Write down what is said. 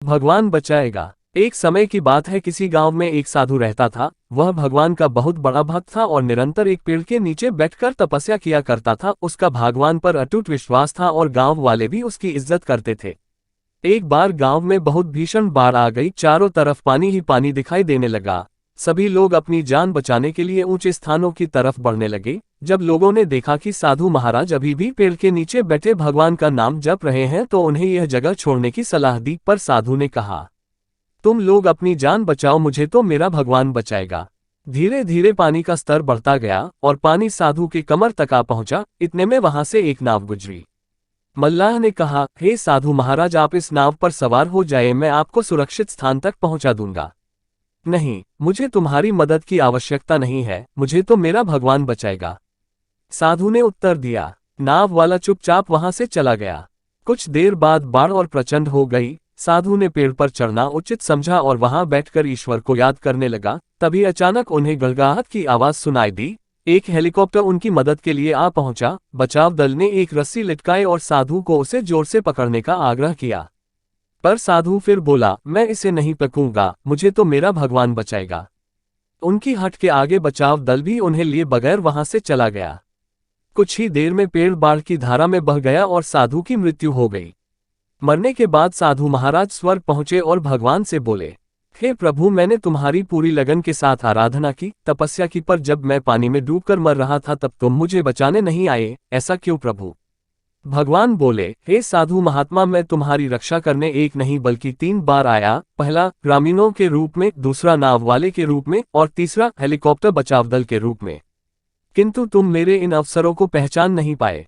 भगवान बचाएगा। एक समय की बात है, किसी गांव में एक साधु रहता था। वह भगवान का बहुत बड़ा भक्त था और निरंतर एक पेड़ के नीचे बैठकर तपस्या किया करता था। उसका भगवान पर अटूट विश्वास था और गांव वाले भी उसकी इज्जत करते थे। एक बार गांव में बहुत भीषण बाढ़ आ गई। चारों तरफ पानी ही पानी दिखाई देने लगा। सभी लोग अपनी जान बचाने के लिए ऊंचे स्थानों की तरफ बढ़ने लगे। जब लोगों ने देखा कि साधु महाराज अभी भी पेड़ के नीचे बैठे भगवान का नाम जप रहे हैं तो उन्हें यह जगह छोड़ने की सलाह दी। पर साधु ने कहा, तुम लोग अपनी जान बचाओ, मुझे तो मेरा भगवान बचाएगा। धीरे धीरे पानी का स्तर बढ़ता गया और पानी साधु के कमर तक आ पहुंचा। इतने में वहां से एक नाव गुजरी। मल्लाह ने कहा, हे साधु महाराज, आप इस नाव पर सवार हो जाए, मैं आपको सुरक्षित स्थान तक पहुंचा दूंगा। नहीं, मुझे तुम्हारी मदद की आवश्यकता नहीं है, मुझे तो मेरा भगवान बचाएगा, साधु ने उत्तर दिया। नाव वाला चुपचाप वहां से चला गया। कुछ देर बाद बाढ़ और प्रचंड हो गई। साधु ने पेड़ पर चढ़ना उचित समझा और वहां बैठकर ईश्वर को याद करने लगा। तभी अचानक उन्हें गड़गड़ाहट की आवाज सुनाई दी। एक हेलीकॉप्टर उनकी मदद के लिए आ पहुंचा। बचाव दल ने एक रस्सी लटकाई और साधु को उसे जोर से पकड़ने का आग्रह किया। पर साधु फिर बोला, मैं इसे नहीं पकड़ूंगा, मुझे तो मेरा भगवान बचाएगा। उनकी हट के आगे बचाव दल भी उन्हें लिए बगैर वहां से चला गया। कुछ ही देर में पेड़ बाढ़ की धारा में बह गया और साधु की मृत्यु हो गई। मरने के बाद साधु महाराज स्वर्ग पहुंचे और भगवान से बोले, हे प्रभु, मैंने तुम्हारी पूरी लगन के साथ आराधना की, तपस्या की, पर जब मैं पानी में डूबकर मर रहा था तब तुम मुझे बचाने नहीं आए, ऐसा क्यों प्रभु? भगवान बोले, हे साधु महात्मा, मैं तुम्हारी रक्षा करने एक नहीं बल्कि 3 बार आया। पहला ग्रामीणों के रूप में, दूसरा नाव वाले के रूप में और तीसरा हेलीकॉप्टर बचाव दल के रूप में। किंतु तुम मेरे इन अवसरों को पहचान नहीं पाए।